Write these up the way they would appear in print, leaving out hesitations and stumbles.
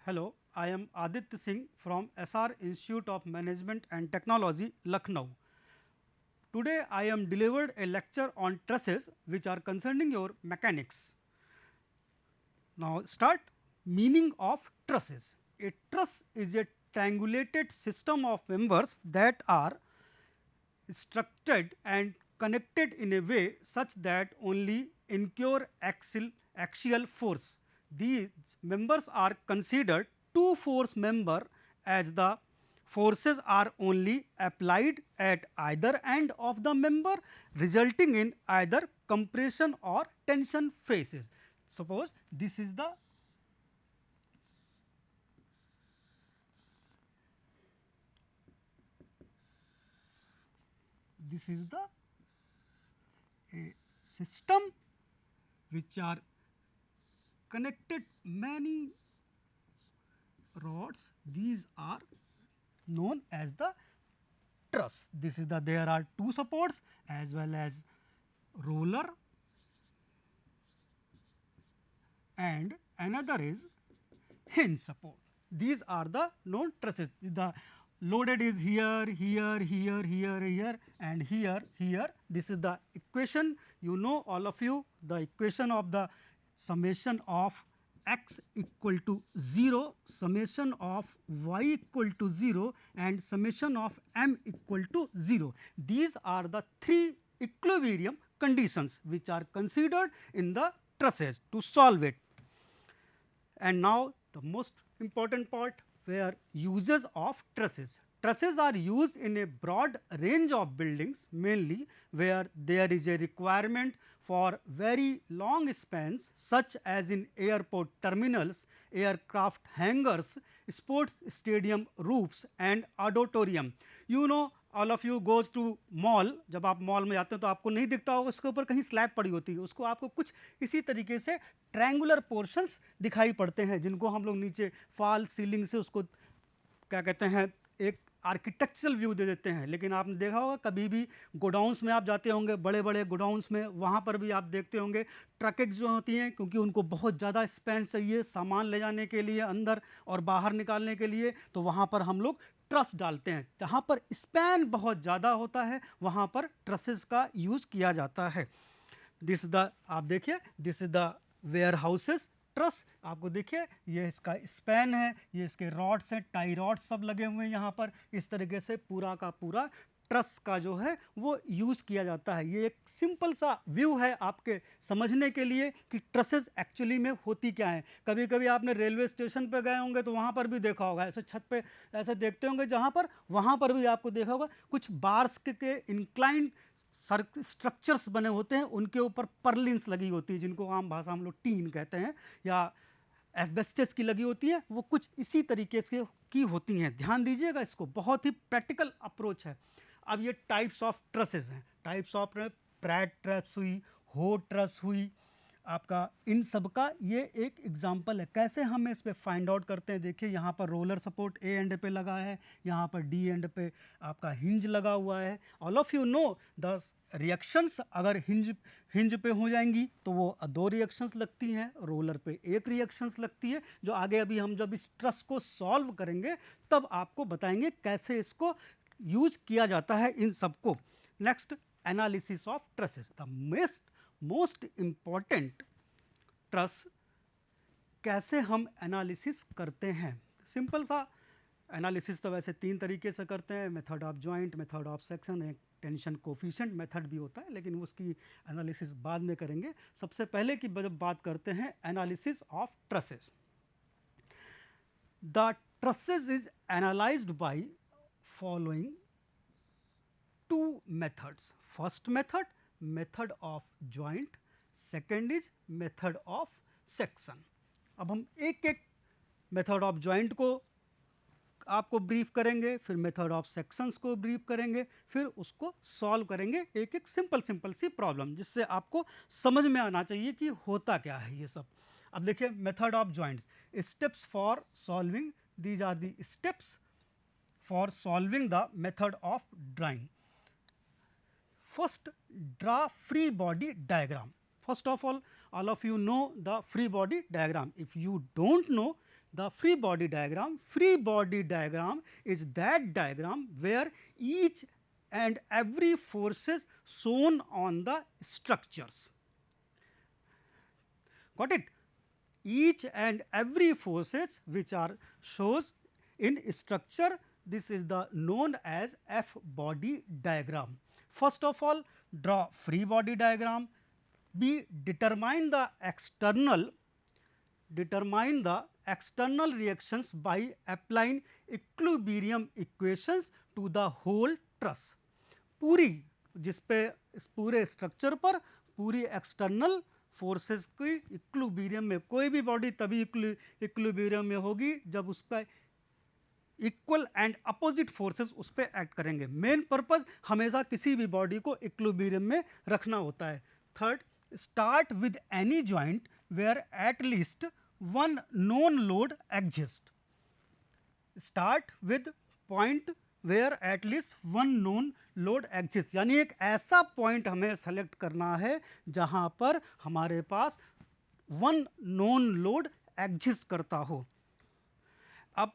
Hello, I am Aditya Singh from SR Institute of Management and Technology, Lucknow. Today I am delivered a lecture on trusses which are concerning your mechanics. Now start meaning of trusses. A truss is a triangulated system of members that are structured and connected in a way such that only incur axial force. These members are considered two force member as the forces are only applied at either end of the member, resulting in either compression or tension phases. Suppose this is the a system which are connected many rods. These are known as the truss. This is the there are two supports as well as roller and another is hinge support. These are the known trusses. The loaded is here, here, here, here, here and here, here. This is the equation, you know all of you, the equation of the summation of x equal to 0, summation of y equal to 0 and summation of m equal to 0. These are the three equilibrium conditions which are considered in the trusses to solve it. And now the most important part, where uses of trusses. Trusses are used in a broad range of buildings, mainly where there is a requirement for very long spans, such as in airport terminals, aircraft hangars, sports stadium roofs and auditorium. You know, all of you goes to mall, जब आप mall में जाते हैं तो आपको नहीं दिखता होगा उसके ऊपर कहीं स्लैब पड़ी होती है, उसको आपको कुछ इसी तरीके से ट्रायंगुलर पोर्शंस दिखाई पड़ते हैं, जिनको हम लोग नीचे फॉल सीलिंग से उसको क्या कहते हैं एक आर्किटेक्चरल व्यू दे देते हैं। लेकिन आपने देखा होगा कभी भी गोडाउंस में आप जाते होंगे, बड़े बड़े गोडाउंस में, वहाँ पर भी आप देखते होंगे ट्रकें जो होती हैं, क्योंकि उनको बहुत ज़्यादा स्पैन चाहिए सामान ले जाने के लिए अंदर और बाहर निकालने के लिए, तो वहाँ पर हम लोग ट्रस डालते हैं। जहाँ पर स्पैन बहुत ज़्यादा होता है वहाँ पर ट्रसेस का यूज़ किया जाता है। दिस द आप देखिए, this is the warehouses truss, आपको देखिए ये इसका स्पैन है, ये इसके रॉड्स हैं, टाई रॉड्स सब लगे हुए हैं यहाँ पर। इस तरीके से पूरा का पूरा ट्रस का जो है वो यूज़ किया जाता है। ये एक सिंपल सा व्यू है आपके समझने के लिए कि ट्रसेस एक्चुअली में होती क्या है। कभी कभी आपने रेलवे स्टेशन पे गए होंगे तो वहाँ पर भी देखा होगा, ऐसे छत पे ऐसे देखते होंगे जहाँ पर, वहाँ पर भी आपको देखा होगा कुछ बार्स के इंक्लाइन स्ट्रक्चर्स बने होते हैं, उनके ऊपर पर्लिन्स लगी होती है, जिनको आम भाषा हम लोग टीन कहते हैं या एस्बेस्टस की लगी होती है, वो कुछ इसी तरीके से की होती हैं। ध्यान दीजिएगा, इसको बहुत ही प्रैक्टिकल अप्रोच है। अब ये टाइप्स ऑफ ट्रसेस हैं, टाइप्स ऑफ प्रैट ट्रस हुई, हो ट्रस हुई, आपका इन सब का ये एक एग्जांपल है। कैसे हम इस पे फाइंड आउट करते हैं, देखिए यहाँ पर रोलर सपोर्ट ए एंड पे लगा है, यहाँ पर डी एंड पे आपका हिंज लगा हुआ है। All of you know the reactions अगर हिंज पे हो जाएंगी तो वो दो रिएक्शंस लगती हैं, रोलर पे एक रिएक्शंस लगती है, जो आगे अभी हम जब इस ट्रस को सॉल्व करेंगे तब आपको बताएंगे कैसे इसको यूज किया जाता है इन सबको। Next, analysis of trusses, the most important truss कैसे हम एनालिसिस करते हैं। सिंपल सा एनालिसिस तो वैसे तीन तरीके से करते हैं, method of joint, method of section, एक टेंशन कोफिशिएंट मेथड भी होता है, लेकिन उसकी एनालिसिस बाद में करेंगे। सबसे पहले की जब बात करते हैं analysis of trusses, the trusses is analysed by following two methods. First method, method of joint, second is method of section. अब हम एक एक मेथड ऑफ जॉइंट को आपको ब्रीफ करेंगे, फिर मेथड ऑफ सेक्शंस को ब्रीफ करेंगे, फिर उसको सॉल्व करेंगे एक एक सिंपल सी प्रॉब्लम, जिससे आपको समझ में आना चाहिए कि होता क्या है ये सब। अब देखिए method of joints, steps for solving, these are the steps for solving the method of drawing. First, draw free body diagram. First of all of you know the free body diagram. If you don't know, The free body diagram is that diagram where each and every forces shown on the structures. Got it? Each and every forces which are shows in structure, this is the known as F body diagram. First of all, draw free body diagram. B, determine the external reactions by applying equilibrium equations to the whole truss. पूरी जिस पे इस पूरे structure पर पूरी external forces की equilibrium में, कोई भी बॉडी तभी इक्विलिब्रियम में होगी जब उस पर इक्वल एंड अपोजिट फोर्सेस उस पर एक्ट करेंगे. मेन पर्पस हमेशा किसी भी बॉडी को इक्विलिब्रियम में रखना होता है. Third, start with any joint where at least one known load exist. Start with point where at least one known load exist, यानी एक ऐसा पॉइंट हमें सेलेक्ट करना है जहां पर हमारे पास वन नोन लोड एग्जिस्ट करता हो. अब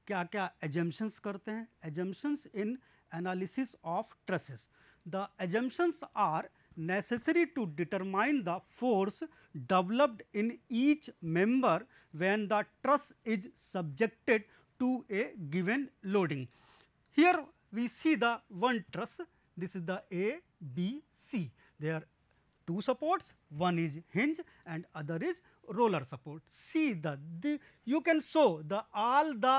क्या क्या एजम्पशंस करते हैं? Assumptions in analysis of trusses. The assumptions are necessary to determine the force developed in each member when the truss is subjected to a given loading. Here we see the one truss, this is the A, B, C. There are two supports, one is hinge and other is roller support. See you can show all the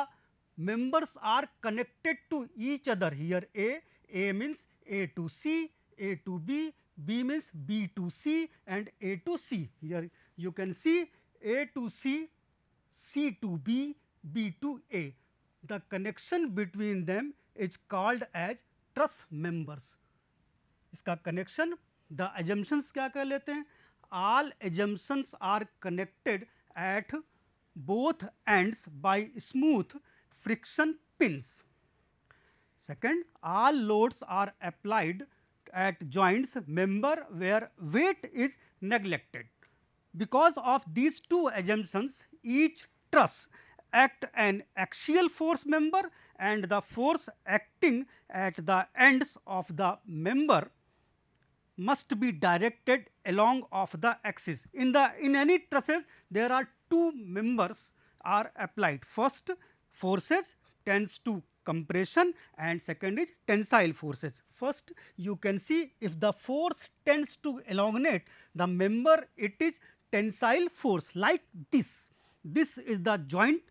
members are connected to each other. Here A means A to C, A to B, B means B to C and A to C. Here you can see A to C, C to B, B to A. The connection between them is called as truss members. इसका connection, the assumptions क्या कर लेते हैं? All assumptions are connected at both ends by smooth friction pins. Second, all loads are applied at joints member where weight is neglected. Because of these two assumptions, each truss act an axial force member and the force acting at the ends of the member must be directed along of the axis. In any trusses there are two members are applied. First, forces tends to compression and second is tensile forces. First, you can see if the force tends to elongate the member, it is tensile force like this. This is the joint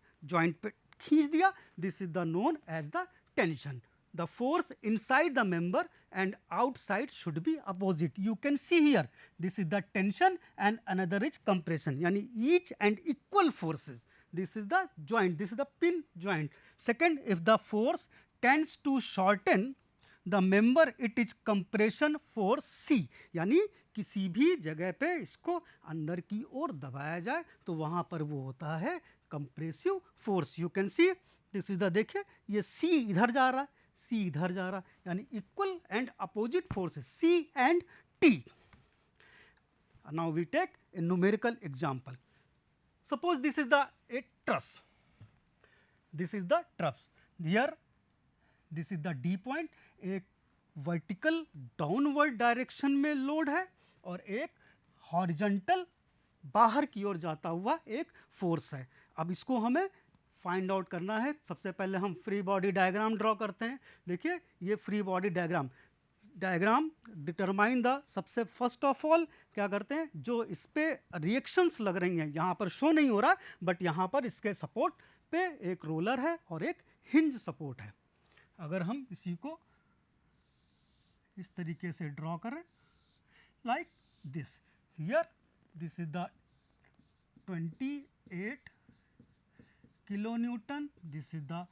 पे खींच दिया, this is the known as the tension. The force inside the member and outside should be opposite. You can see here, this is the tension and another is compression, यानी each and equal forces. This is the joint, this is the pin joint. Second, if the force tends to shorten the member, it is compression force C. यानी किसी भी जगह पे इसको अंदर की ओर दबाया जाए तो वहां पर वो होता है compressive force. You can see this is the, देखिए ये C इधर जा रहा है, C इधर जा रहा है, यानी equal and opposite forces C and T. Now we take a numerical example. Suppose this is a truss. This is the truss. Here, this is the D point. एक वर्टिकल डाउनवर्ड डायरेक्शन में load है और एक horizontal बाहर की ओर जाता हुआ एक फोर्स है. अब इसको हमें फाइंड आउट करना है. सबसे पहले हम फ्री बॉडी डायग्राम ड्रॉ करते हैं. देखिए ये free body diagram determine the, सबसे फर्स्ट ऑफ ऑल क्या करते हैं, जो इस पे रिएक्शंस लग रही हैं, यहाँ पर शो नहीं हो रहा बट यहाँ पर इसके सपोर्ट पे एक रोलर है और एक हिंज सपोर्ट है. अगर हम इसी को इस तरीके से ड्रॉ करें like this, here this is the 28 kilo newton, this is the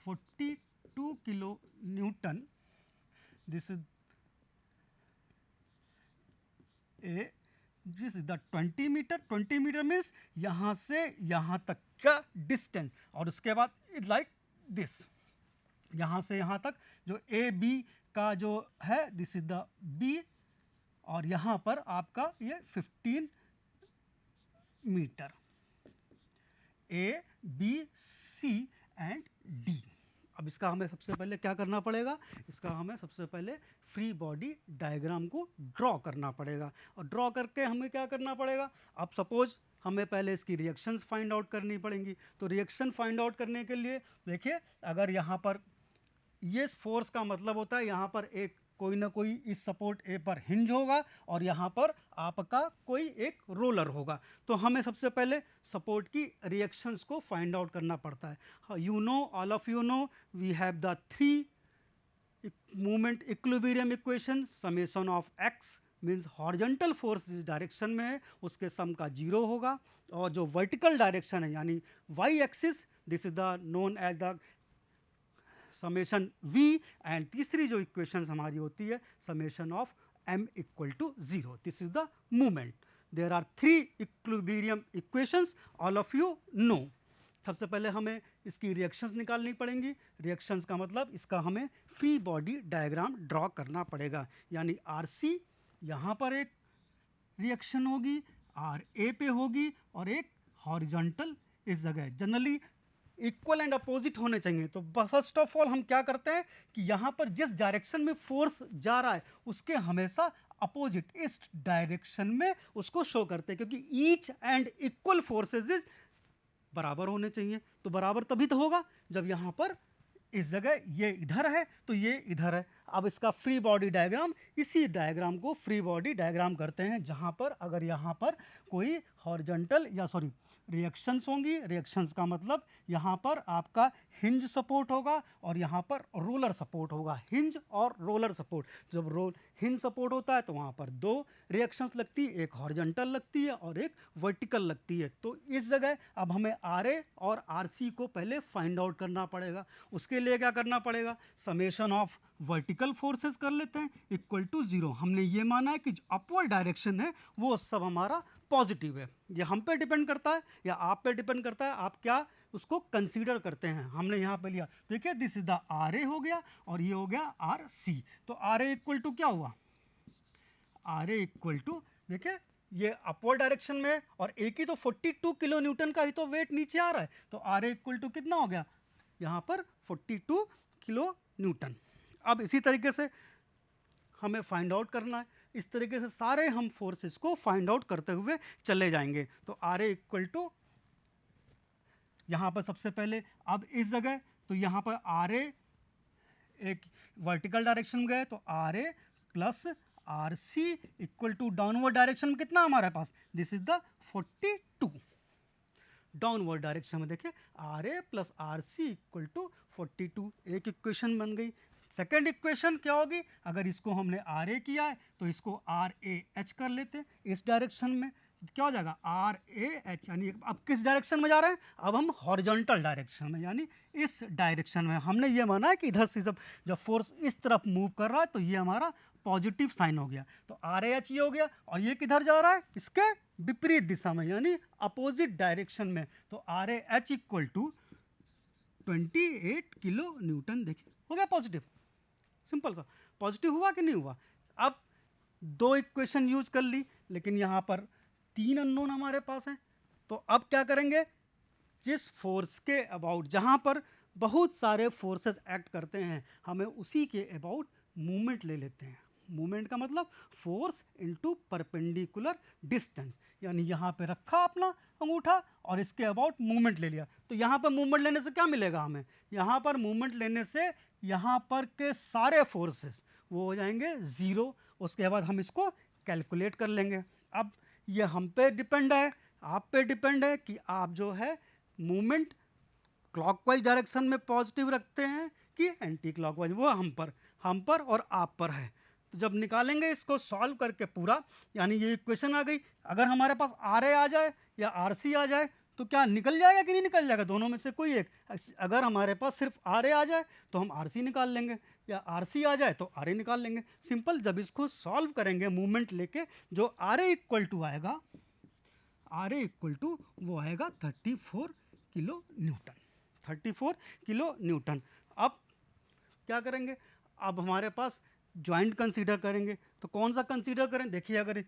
42 kilo newton, this is this is the 20 metre. 20 metre means यहाँ से यहाँ तक का डिस्टेंस, और उसके बाद इट लाइक दिस, यहाँ से यहाँ तक जो ए बी का जो है, दिस इज द बी, और यहाँ पर आपका ये 15 metre. A B C and D. अब इसका हमें सबसे पहले क्या करना पड़ेगा, इसका हमें सबसे पहले फ्री बॉडी डायग्राम को ड्रॉ करना पड़ेगा, और ड्रॉ करके हमें क्या करना पड़ेगा, अब सपोज हमें पहले इसकी रिएक्शंस फाइंड आउट करनी पड़ेंगी। तो रिएक्शन फाइंड आउट करने के लिए देखिए, अगर यहाँ पर ये फोर्स का मतलब होता है यहाँ पर एक कोई ना कोई इस सपोर्ट ए पर हिंज होगा और यहाँ पर आपका कोई एक रोलर होगा। तो हमें सबसे पहले सपोर्ट की रिएक्शंस को फाइंड आउट करना पड़ता है। You know, all of you know, we have the 3 movement equilibrium equation. Summation of X means horizontal force जिस डायरेक्शन में है उसके सम का 0 होगा, और जो वर्टिकल डायरेक्शन है यानी Y axis, this is the known as the summation v, and तीसरी जो इक्वेशन हमारी होती है summation of m equal to 0। This is the movement. There are 3 equilibrium equations, all of you know. सबसे पहले हमें इसकी रिएक्शंस निकालनी पड़ेंगी। रिएक्शंस का मतलब इसका हमें फ्री बॉडी डायग्राम ड्रॉ करना पड़ेगा, यानी RC यहाँ पर एक रिएक्शन होगी, RA पे होगी, और एक हॉरिजॉन्टल इस जगह। जनरली इक्वल एंड अपोजिट होने चाहिए। तो फर्स्ट ऑफ ऑल हम क्या करते हैं कि यहाँ पर जिस डायरेक्शन में फोर्स जा रहा है उसके हमेशा अपोजिट इस डायरेक्शन में उसको शो करते हैं, क्योंकि each and equal forces is बराबर होने चाहिए। तो बराबर तभी तो होगा जब यहाँ पर इस जगह ये इधर है तो ये इधर है। अब इसका फ्री बॉडी डायग्राम, इसी डायग्राम को फ्री बॉडी डायग्राम करते हैं, जहाँ पर अगर यहाँ पर कोई हॉरिजॉन्टल या सॉरी रिएक्शंस होंगी। रिएक्शंस का मतलब यहाँ पर आपका हिंज सपोर्ट होगा और यहाँ पर रोलर सपोर्ट होगा। हिंज और रोलर सपोर्ट, जब हिंज सपोर्ट होता है तो वहाँ पर 2 रिएक्शंस लगती है, एक हॉरिजॉन्टल लगती है और एक वर्टिकल लगती है। तो इस जगह अब हमें RA और RC को पहले फाइंड आउट करना पड़ेगा। उसके लिए क्या करना पड़ेगा, समेशन ऑफ वर्टिकल फोर्सेस कर लेते हैं इक्वल टू 0। हमने ये माना है कि जो अपवर्ड डायरेक्शन है वो सब हमारा पॉजिटिव है। ये हम पे डिपेंड करता है या आप पे डिपेंड करता है, आप क्या उसको कंसीडर करते हैं। हमने यहाँ पे लिया, देखिए दिस इज द RA हो गया और ये हो गया RC। तो RA इक्वल टू क्या हुआ, RA इक्वल टू देखिए ये अपवर्ड डायरेक्शन में, और एक ही तो 42 किलो न्यूटन का ही तो वेट नीचे आ रहा है। तो RA इक्वल टू कितना हो गया, यहाँ पर 42 किलो न्यूटन। अब इसी तरीके से हमें फाइंड आउट करना है। इस तरीके से सारे हम फोर्सेस को फाइंड आउट करते हुए चले जाएंगे। तो RA इक्वल टू यहाँ पर सबसे पहले अब इस जगह, तो यहाँ पर RA एक वर्टिकल डायरेक्शन में गए तो RA plus RC equal to downward direction में कितना हमारे पास, this is the 42। Downward direction में देखिए RA plus RC equal to 42, एक इक्वेशन बन गई। सेकेंड इक्वेशन क्या होगी, अगर इसको हमने RA किया है तो इसको RAH कर लेते हैं इस डायरेक्शन में। क्या हो जाएगा RAH, यानी अब किस डायरेक्शन में जा रहे हैं, अब हम हॉरिजॉन्टल डायरेक्शन में, यानी इस डायरेक्शन में। हमने ये माना है कि इधर से जब फोर्स इस तरफ मूव कर रहा है तो ये हमारा पॉजिटिव साइन हो गया। तो RAH ये हो गया, और ये किधर जा रहा है, इसके विपरीत दिशा में यानी अपोजिट डायरेक्शन में। तो RAH equal to 28 kilo newton. देखिए हो गया पॉजिटिव, सिंपल सा। पॉजिटिव हुआ कि नहीं हुआ। अब 2 इक्वेशन यूज कर ली, लेकिन यहाँ पर 3 अननोन हमारे पास हैं। तो अब क्या करेंगे, जिस फोर्स के अबाउट, जहाँ पर बहुत सारे फोर्सेस एक्ट करते हैं, हमें उसी के अबाउट मूवमेंट ले लेते हैं। मूवमेंट का मतलब फोर्स इनटू परपेंडिकुलर डिस्टेंस, यानी यहाँ पे रखा अपना अंगूठा और इसके अबाउट मूवमेंट ले लिया। तो यहाँ पर मूवमेंट लेने से क्या मिलेगा हमें, यहाँ पर मूवमेंट लेने से यहाँ पर के सारे फोर्सेस वो हो जाएंगे 0। उसके बाद हम इसको कैलकुलेट कर लेंगे। अब ये हम पे डिपेंड है, आप पे डिपेंड है कि आप जो है मूवमेंट क्लॉकवाइज डायरेक्शन में पॉजिटिव रखते हैं कि एंटी क्लॉकवाइज, वो हम पर और आप पर है। तो जब निकालेंगे इसको सॉल्व करके पूरा, यानी ये इक्वेशन आ गई। अगर हमारे पास RA आ जाए या RC आ जाए तो क्या निकल जाएगा कि नहीं निकल जाएगा, दोनों में से कोई एक। अगर हमारे पास सिर्फ RA आ जाए तो हम RC निकाल लेंगे, या RC आ जाए तो RA निकाल लेंगे। सिंपल। जब इसको सॉल्व करेंगे मूवमेंट लेके, जो RA इक्वल टू आएगा, RA इक्वल टू वो आएगा 34 किलो न्यूटन। 34 kilo Newton. अब क्या करेंगे, अब हमारे पास जॉइंट कंसीडर करेंगे। तो कौन सा कंसीडर करें, देखिए अगर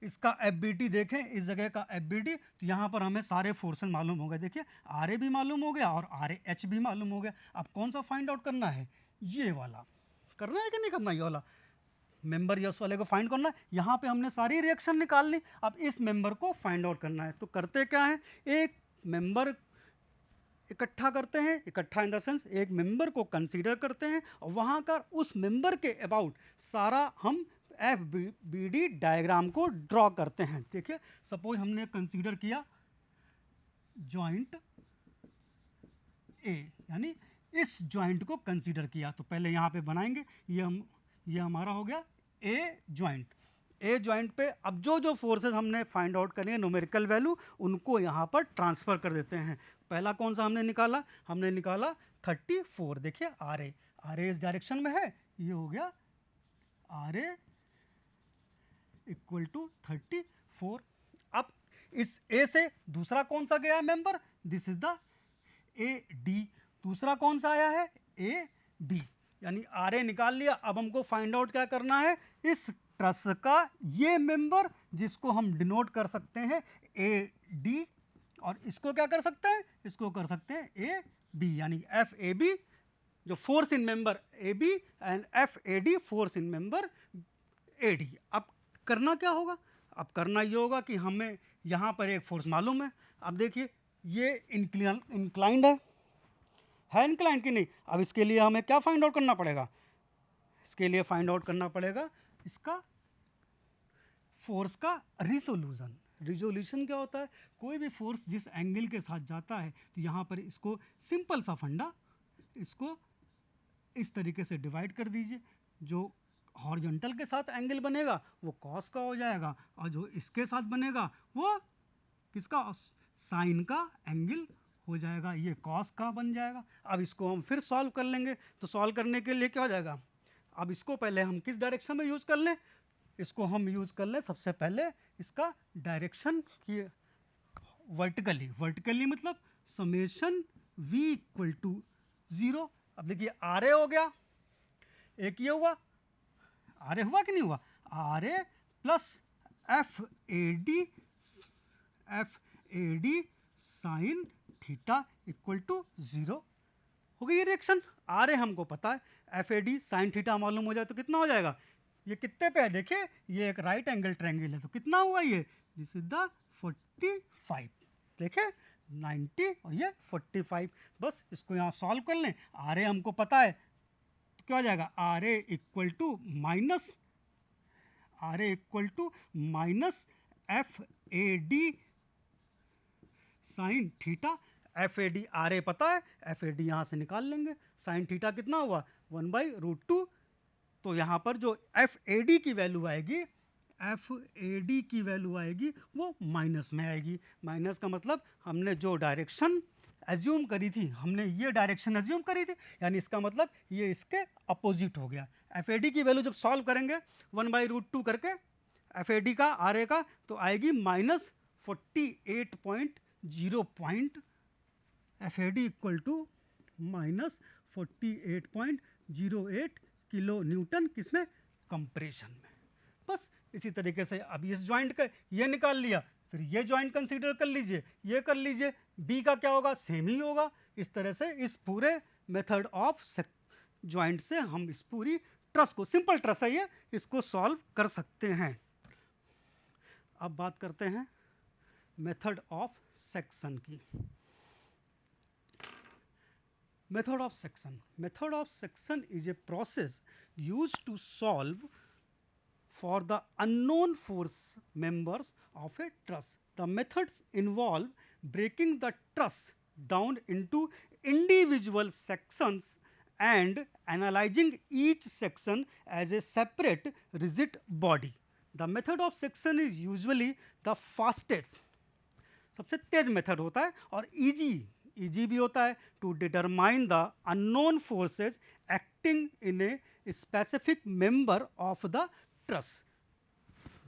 इसका FBT देखें, इस जगह का FBT, तो यहाँ पर हमें सारे फोर्सेस मालूम हो गए। देखिए RA भी मालूम हो गया और RH भी मालूम हो गया। अब कौन सा फाइंड आउट करना है? ये वाला करना है कि नहीं करना? ये वाला मेंबर यस वाले को फाइंड करना है। यहाँ पे हमने सारी रिएक्शन निकाल ली, अब इस मेंबर को फाइंड आउट करना है। तो करते क्या है, एक मेंबर इकट्ठा करते हैं, इकट्ठा इन द सेंस एक मेंबर को कंसीडर करते हैं और वहाँ का उस मेंबर के अबाउट सारा हम FBD डायग्राम को ड्रॉ करते हैं। देखिए सपोज हमने कंसीडर किया जॉइंट ए, यानी इस जॉइंट को कंसीडर किया, तो पहले यहाँ पे बनाएंगे, ये हमारा हो गया ए जॉइंट। ए जॉइंट पे अब जो फोर्सेस हमने फाइंड आउट करेंगे न्यूमेरिकल वैल्यू, उनको यहाँ पर ट्रांसफ़र कर देते हैं। पहला कौन सा हमने निकाला? हमने निकाला 34। देखिए RA इस डायरेक्शन में है, ये हो गया RA इक्वल टू 34। अब इस A से दूसरा कौन सा गया है member? This is the AD। दूसरा कौन सा आया है? AB, यानी RA निकाल लिया। अब हमको फाइंड आउट क्या करना है? इस ट्रस का ये मेंबर, जिसको हम डिनोट कर सकते हैं AD, और इसको क्या कर सकते हैं? इसको कर सकते हैं AB, यानी FAB जो force in member AB and FAD force in member AD। अब करना क्या होगा? अब करना ये होगा कि हमें यहाँ पर एक फोर्स मालूम है। अब देखिए ये इंक्लाइंड है इंक्लाइंड की नहीं? अब इसके लिए हमें क्या फाइंड आउट करना पड़ेगा? इसके लिए फाइंड आउट करना पड़ेगा इसका फोर्स का रिसोल्यूशन। रिजोल्यूशन क्या होता है? कोई भी फोर्स जिस एंगल के साथ जाता है, तो यहाँ पर इसको सिंपल सा फंडा, इसको इस तरीके से डिवाइड कर दीजिए। जो हॉरिजॉन्टल के साथ एंगल बनेगा वो कॉस का हो जाएगा, और जो इसके साथ बनेगा वो किसका? साइन का एंगल हो जाएगा, ये कॉस का बन जाएगा। अब इसको हम फिर सॉल्व कर लेंगे, तो सॉल्व करने के लिए क्या हो जाएगा? अब इसको पहले हम किस डायरेक्शन में यूज़ कर लें? इसको हम यूज़ कर लें सबसे पहले इसका डायरेक्शन की वर्टिकली मतलब समेशन V इक्वल टू 0। अब देखिए RA हो गया, एक ये हुआ, RA हुआ कि नहीं हुआ? RA plus FAD sine theta equal to 0 हो गई ये रिएक्शन। RA हमको पता है, FAD साइन थीटा मालूम हो जाए तो कितना हो जाएगा? ये कितने पे है? देखिए ये एक राइट एंगल ट्रायंगल है, तो कितना हुआ ये? This is the 45। देखे 90 और ये 45। बस इसको यहाँ सॉल्व कर लें। RA हमको पता है, तो क्या हो जाएगा? RA equal to minus FAD sine theta. FAD RA पता है, FAD यहाँ से निकाल लेंगे। साइन थीटा कितना हुआ? 1/√2। तो यहाँ पर जो FAD की वैल्यू आएगी वो माइनस में आएगी। माइनस का मतलब हमने जो डायरेक्शन एज्यूम करी थी, हमने ये डायरेक्शन एज्यूम करी थी, यानी इसका मतलब ये इसके अपोजिट हो गया। FAD की वैल्यू जब सॉल्व करेंगे 1/√2 करके FAD का RA का, तो आएगी -48.0 FAD equal to -48.08 kilo newton, किसमें? कंप्रेशन में। बस इसी तरीके से अब इस जॉइंट का ये निकाल लिया, फिर ये जॉइंट कंसीडर कर लीजिए, ये कर लीजिए, बी का क्या होगा? सेम ही होगा। इस तरह से इस पूरे मेथड ऑफ जॉइंट से हम इस पूरी ट्रस को, सिंपल ट्रस है ये, इसको सॉल्व कर सकते हैं। अब बात करते हैं मेथड ऑफ सेक्शन की। Method of section. Method of section is a process used to solve for the unknown force members of a truss. The methods involve breaking the truss down into individual sections and analyzing each section as a separate rigid body. The method of section is usually the fastest, सबसे तेज method होता है, और easy भी होता है to determine the unknown forces acting in a specific member of the truss.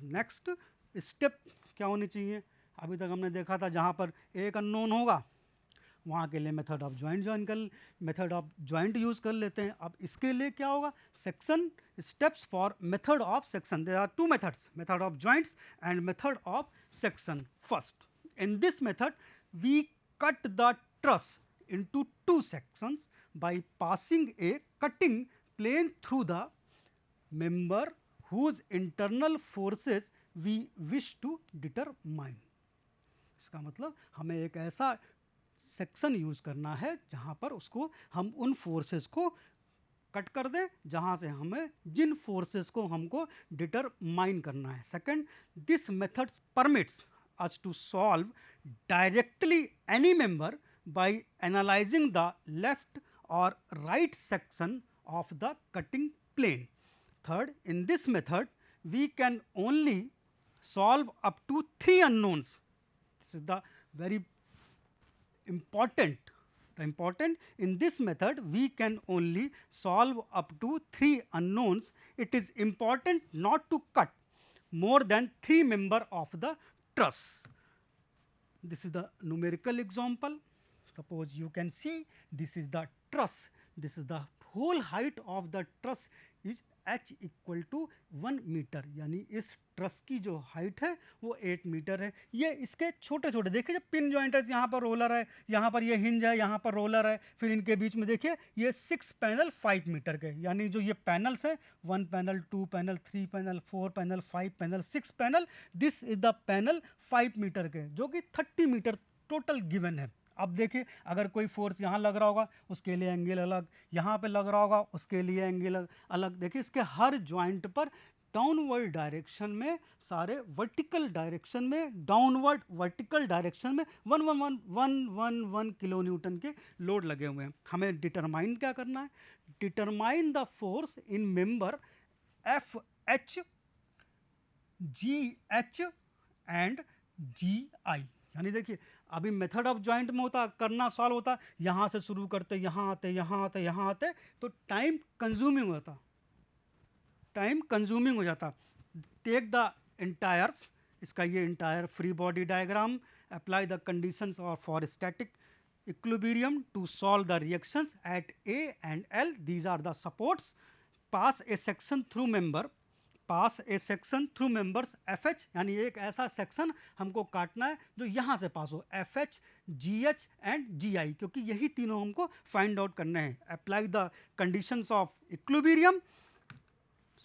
Next step क्या होनी चाहिए? अभी तक हमने देखा था जहाँ पर एक अननोन होगा वहाँ के लिए मेथड ऑफ ज्वाइंट यूज़ कर लेते हैं। अब इसके लिए क्या होगा, section steps for method of section, there are two methods, method of joints and method of section. First, in this method we cut the truss into two sections by passing a cutting plane through the member whose internal forces we wish to determine। इसका मतलब हमें एक ऐसा section use करना है जहां पर उसको हम उन फोर्सेस को कट कर दें जहां से हमें जिन फोर्सेस को हमको डिटरमाइन करना है। Second, this method permits us to solve directly any member by analyzing the left or right section of the cutting plane. Third, in this method we can only solve up to 3 unknowns. This is the very important. In this method we can only solve up to 3 unknowns. It is important not to cut more than 3 member of the truss. This is the numerical example. Suppose you can see this is the truss, this is the whole height of the truss is h equal to 1 metre, यानी इस truss की जो height है वो 8 metre है। ये इसके छोटे छोटे देखिए, जब पिन जॉइंटर्स, यहाँ पर रोलर है, यहाँ पर ये हिंज है, यहाँ पर रोलर है, फिर इनके बीच में देखिए ये 6 पैनल 5 मीटर के, यानी जो ये पैनल्स हैं 1 panel 2 panel 3 panel 4 panel 5 panel 6 panel, this is the panel 5 metre के, जो कि 30 मीटर टोटल गिवन है। अब देखिए, अगर कोई फोर्स यहाँ लग रहा होगा उसके लिए एंगल अलग, यहाँ पे लग रहा होगा उसके लिए एंगल अलग। देखिए इसके हर जॉइंट पर डाउनवर्ड डायरेक्शन में, सारे वर्टिकल डायरेक्शन में, डाउनवर्ड वर्टिकल डायरेक्शन में 111 किलो न्यूटन के लोड लगे हुए हैं। हमें डिटरमाइन क्या करना है, determine the force in member F H G H and G I. यानी देखिए, अभी मेथड ऑफ जॉइंट में होता करना सॉल्व होता, यहाँ से शुरू करते यहाँ आते यहाँ आते यहाँ आते, तो टाइम कंज्यूमिंग होता, टाइम कंज्यूमिंग हो जाता। टेक द इंटायर्स, इसका ये entire free body diagram, apply the conditions for static equilibrium to solve the reactions at A and L, these are the supports, pass a section through member, pass a section through members F H, यानी एक ऐसा section हमको काटना है जो यहाँ से pass हो, F H G H and G I, क्योंकि यही तीनों हमको फाइंड आउट करने हैं। Apply the conditions of equilibrium,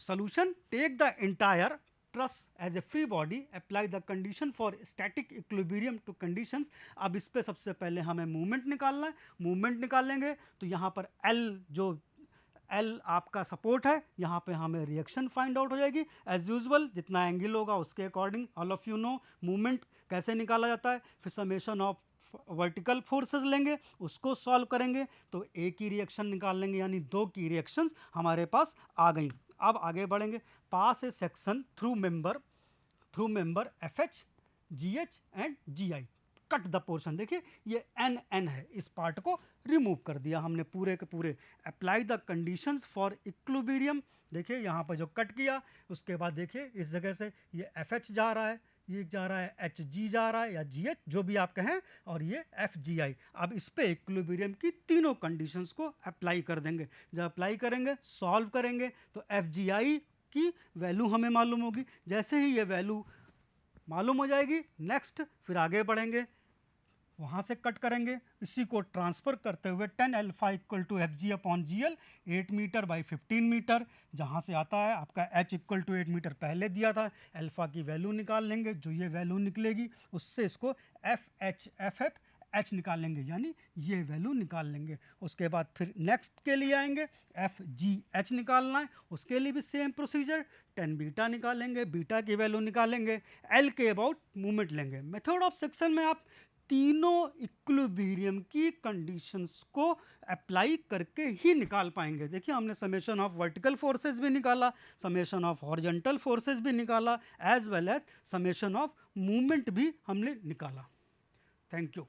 solution, take the entire truss as a free body, apply the condition for static equilibrium to conditions। अब इस पे सबसे पहले हमें मूवमेंट निकालना है। मूवमेंट निकालेंगे तो यहाँ पर L, जो L आपका सपोर्ट है, यहाँ पे हमें रिएक्शन फाइंड आउट हो जाएगी। एज यूजुअल जितना एंगल होगा उसके according, all of you no movement कैसे निकाला जाता है। फिर समेशन ऑफ वर्टिकल फोर्सेस लेंगे, उसको सॉल्व करेंगे तो ए की रिएक्शन निकाल लेंगे, यानी 2 की रिएक्शंस हमारे पास आ गई। अब आगे बढ़ेंगे, pass a section through member F H G H and G I, cut the portion. देखिए ये एन एन है, इस पार्ट को रिमूव कर दिया हमने पूरे के पूरे। Apply the conditions for equilibrium, देखिए यहाँ पर जो कट किया उसके बाद देखिए इस जगह से ये एफ एच जा रहा है, ये जा रहा है एच जी जा रहा है या जी एच, जो भी आप कहें, और ये एफ जी आई। अब इस पे इक्विलिब्रियम की तीनों कंडीशंस को अप्लाई कर देंगे। जब अप्लाई करेंगे, सॉल्व करेंगे तो एफ जी आई की वैल्यू हमें मालूम होगी। जैसे ही ये वैल्यू मालूम हो जाएगी, नेक्स्ट फिर आगे बढ़ेंगे, वहाँ से कट करेंगे, इसी को ट्रांसफ़र करते हुए 10 alpha equal to F G upon G L, 8 metre by 15 metre, जहाँ से आता है आपका h इक्वल टू 8 मीटर पहले दिया था, अल्फा की वैल्यू निकाल लेंगे। जो ये वैल्यू निकलेगी उससे इसको एफ एच निकाल लेंगे, यानी ये वैल्यू निकाल लेंगे। उसके बाद फिर नेक्स्ट के लिए आएंगे, एफ जी एच निकालना है, उसके लिए भी सेम प्रोसीजर, 10 बीटा निकालेंगे, बीटा की वैल्यू निकालेंगे, एल के अबाउट मूवमेंट लेंगे। मेथड ऑफ सेक्शन में आप तीनों इक्विलिब्रियम की कंडीशंस को अप्लाई करके ही निकाल पाएंगे। देखिए हमने समेशन ऑफ वर्टिकल फोर्सेस भी निकाला, समेशन ऑफ हॉरिजॉन्टल फोर्सेस भी निकाला, as well as summation of movement भी हमने निकाला। Thank you.